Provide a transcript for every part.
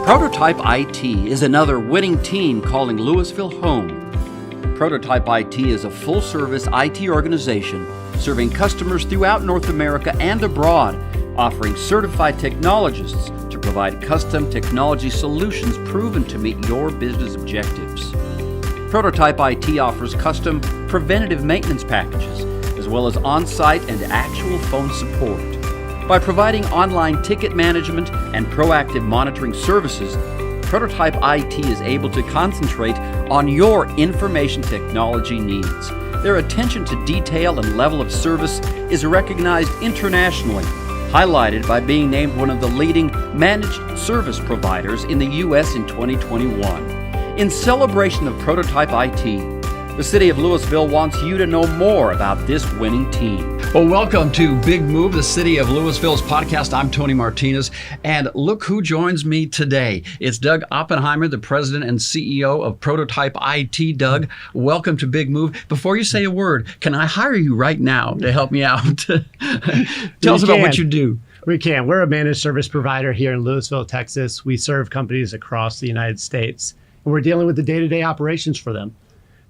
Prototype IT is another winning team calling Louisville home. Prototype IT is a full-service IT organization serving customers throughout North America and abroad, offering certified technologists to provide custom technology solutions proven to meet your business objectives. Prototype IT offers custom preventative maintenance packages, as well as on-site and actual phone support. By providing online ticket management and proactive monitoring services, Prototype IT is able to concentrate on your information technology needs. Their attention to detail and level of service is recognized internationally, highlighted by being named one of the leading managed service providers in the U.S. in 2021. In celebration of Prototype IT, the City of Louisville wants you to know more about this winning team. Well, welcome to Big Move, the City of Louisville's podcast. I'm Tony Martinez, and look who joins me today. It's Doug Oppenheimer, the president and CEO of Prototype IT. Doug, welcome to Big Move. Before you say a word, can I hire you right now to help me out? Tell us about what you do. We can. We're a managed service provider here in Louisville, Texas. We serve companies across the United States, and we're dealing with the day-to-day operations for them.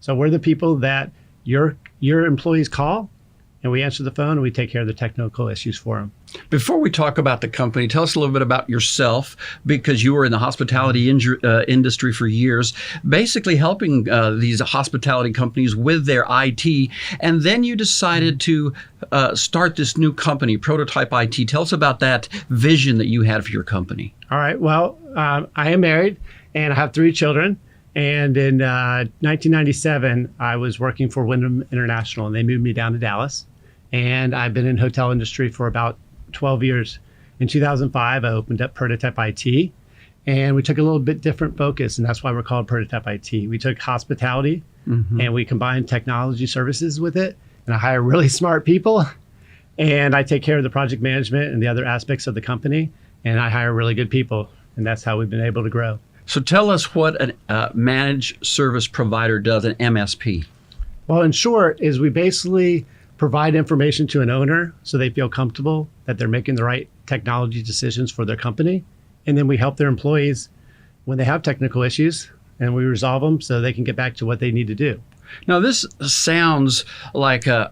So we're the people that your employees call, and we answer the phone, and we take care of the technical issues for them. Before we talk about the company, tell us a little bit about yourself, because you were in the hospitality industry for years, basically helping these hospitality companies with their IT, and then you decided to start this new company, Prototype IT. Tell us about that vision that you had for your company. All right. Well, I am married, and I have 3 children. And in 1997, I was working for Wyndham International, and they moved me down to Dallas. And I've been in hotel industry for about 12 years. In 2005, I opened up Prototype IT, and we took a little bit different focus, and that's why we're called Prototype IT. We took hospitality, and we combined technology services with it, and I hire really smart people, and I take care of the project management and the other aspects of the company, and I hire really good people, and that's how we've been able to grow. So tell us what a managed service provider does, an MSP. Well, in short, is we basically provide information to an owner so they feel comfortable that they're making the right technology decisions for their company. And then we help their employees when they have technical issues, and we resolve them so they can get back to what they need to do. Now, this sounds like a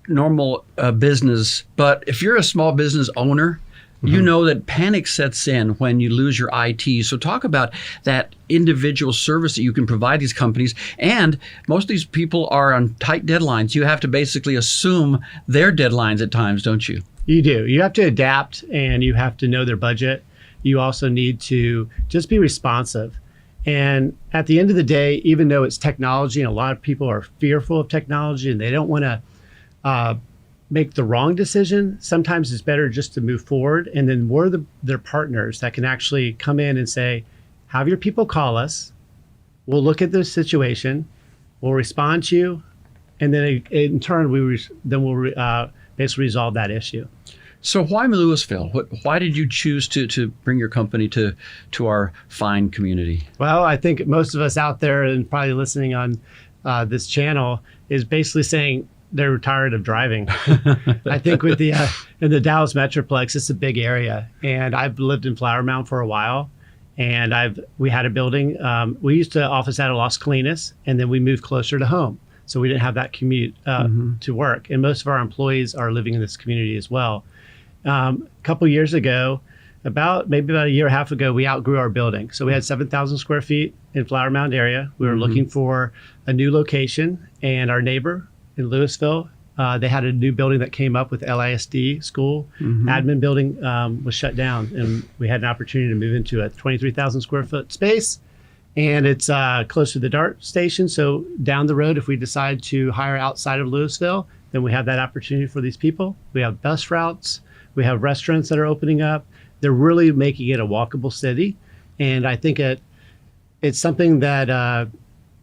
normal business, but if you're a small business owner, you know that panic sets in when you lose your IT. So talk about that individual service that you can provide these companies. And most of these people are on tight deadlines. You have to basically assume their deadlines at times, don't you? You do. You have to adapt, and you have to know their budget. You also need to just be responsive. And at the end of the day, even though it's technology, and a lot of people are fearful of technology and they don't want to make the wrong decision, sometimes it's better just to move forward. And then we're their partners that can actually come in and say, have your people call us. We'll look at the situation. We'll respond to you. And then in turn, we'll basically resolve that issue. So why Louisville? Why did you choose to bring your company to our fine community? Well, I think most of us out there and probably listening on this channel is basically saying, they're tired of driving. I think with in the Dallas Metroplex, it's a big area, and I've lived in Flower Mound for a while, and we had a building. We used to office out of Las Colinas, and then we moved closer to home, so we didn't have that commute to work. And most of our employees are living in this community as well. A couple years ago, maybe about a year and a half ago, we outgrew our building. So we had 7,000 square feet in Flower Mound area. We were looking for a new location, and our neighbor in Louisville, they had a new building that came up with LISD school. Admin building was shut down, and we had an opportunity to move into a 23,000 square foot space, and it's close to the DART station. So down the road, if we decide to hire outside of Louisville, then we have that opportunity for these people. We have bus routes. We have restaurants that are opening up. They're really making it a walkable city, and I think it's something that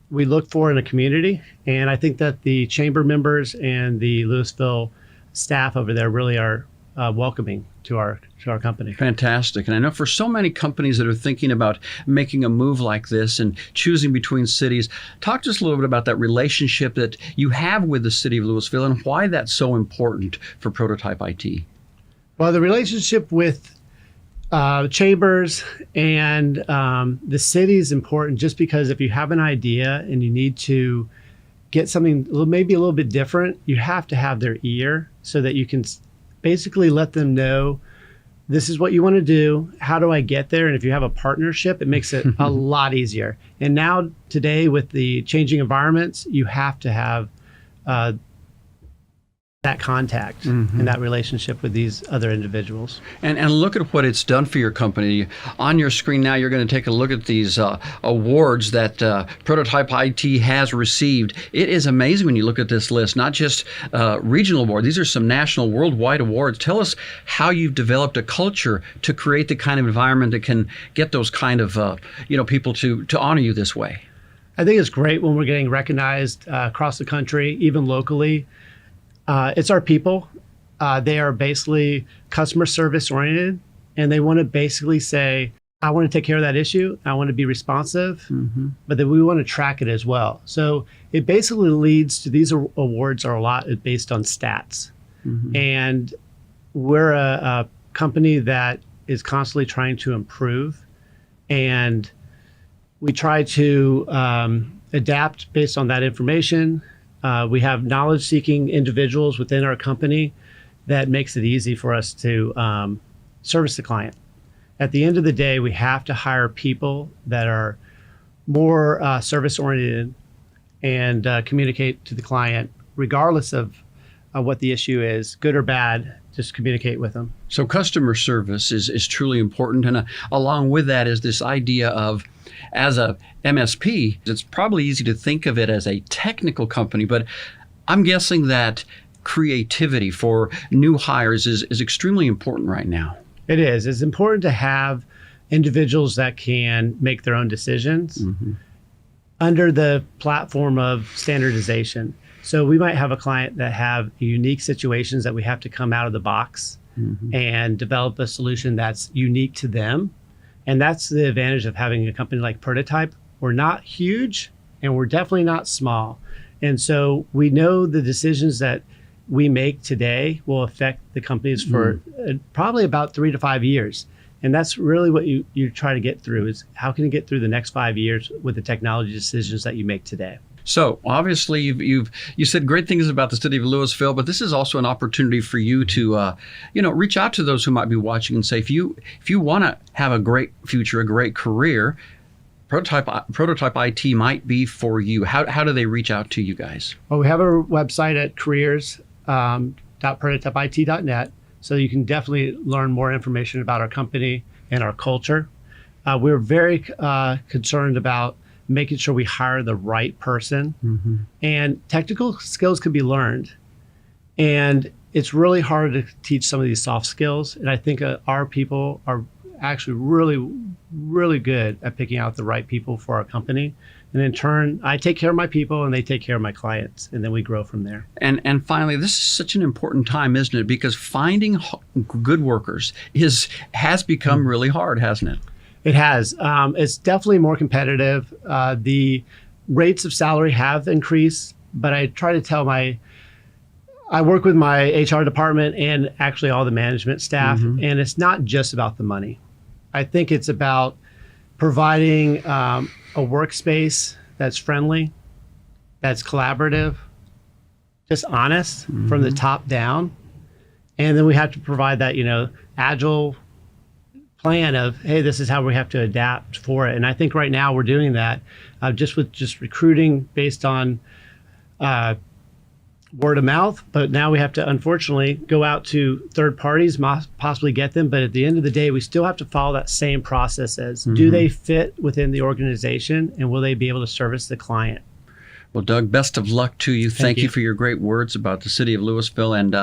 we look for in a community. And I think that the chamber members and the Louisville staff over there really are welcoming to our company. Fantastic. And I know for so many companies that are thinking about making a move like this and choosing between cities, talk to us a little bit about that relationship that you have with the city of Louisville and why that's so important for Prototype IT. Well, the relationship with Chambers and the city is important just because if you have an idea and you need to get something maybe a little bit different, you have to have their ear so that you can basically let them know this is what you want to do. How do I get there? And if you have a partnership, it makes it a lot easier. And now today with the changing environments, you have to have that contact and that relationship with these other individuals. And look at what it's done for your company. On your screen now, you're going to take a look at these awards that Prototype IT has received. It is amazing when you look at this list, not just regional awards. These are some national, worldwide awards. Tell us how you've developed a culture to create the kind of environment that can get those kind of people to honor you this way. I think it's great when we're getting recognized across the country, even locally. It's our people. They are basically customer service oriented, and they want to basically say, I want to take care of that issue. I want to be responsive, but then we want to track it as well. So it basically leads to these awards are a lot based on stats. And we're a company that is constantly trying to improve, and we try to adapt based on that information. We have knowledge-seeking individuals within our company that makes it easy for us to service the client. At the end of the day, we have to hire people that are more service-oriented and communicate to the client, regardless of what the issue is, good or bad, just communicate with them. So customer service is truly important. And along with that is this idea of, as a MSP, it's probably easy to think of it as a technical company, but I'm guessing that creativity for new hires is extremely important right now. It is. It's important to have individuals that can make their own decisions under the platform of standardization. So we might have a client that have unique situations that we have to come out of the box and develop a solution that's unique to them. And that's the advantage of having a company like Prototype. We're not huge and we're definitely not small. And so we know the decisions that we make today will affect the companies for probably about 3 to 5 years. And that's really what you try to get through is how can you get through the next 5 years with the technology decisions that you make today. So obviously you said great things about the city of Louisville, but this is also an opportunity for you to reach out to those who might be watching and say, if you want to have a great future, a great career, Prototype IT might be for you. How do they reach out to you guys? Well, we have our website at careers.prototypeit.net, so you can definitely learn more information about our company and our culture. We're very concerned about making sure we hire the right person. And technical skills can be learned. And it's really hard to teach some of these soft skills. And I think our people are actually really, really good at picking out the right people for our company. And in turn, I take care of my people and they take care of my clients. And then we grow from there. And finally, this is such an important time, isn't it? Because finding good workers has become really hard, hasn't it? It has. It's definitely more competitive. The rates of salary have increased, but I try to tell I work with my HR department and actually all the management staff, and it's not just about the money. I think it's about providing a workspace that's friendly, that's collaborative, just honest from the top down. And then we have to provide that, agile plan of, hey, this is how we have to adapt for it. And I think right now we're doing that just with recruiting based on word of mouth. But now we have to, unfortunately, go out to third parties, possibly get them. But at the end of the day, we still have to follow that same process as do they fit within the organization and will they be able to service the client? Well, Doug, best of luck to you. Thank you you for your great words about the city of Louisville. And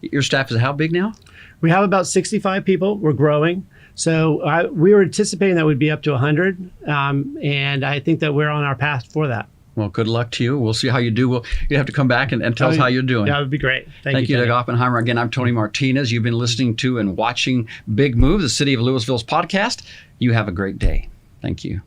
your staff is how big now? We have about 65 people. We're growing. So we were anticipating that we'd be up to 100. And I think that we're on our path for that. Well, good luck to you. We'll see how you do. You have to come back and tell us how you're doing. That would be great. Thank you, Doug Oppenheimer. Again, I'm Tony Martinez. You've been listening to and watching Big Move, the City of Louisville's podcast. You have a great day. Thank you.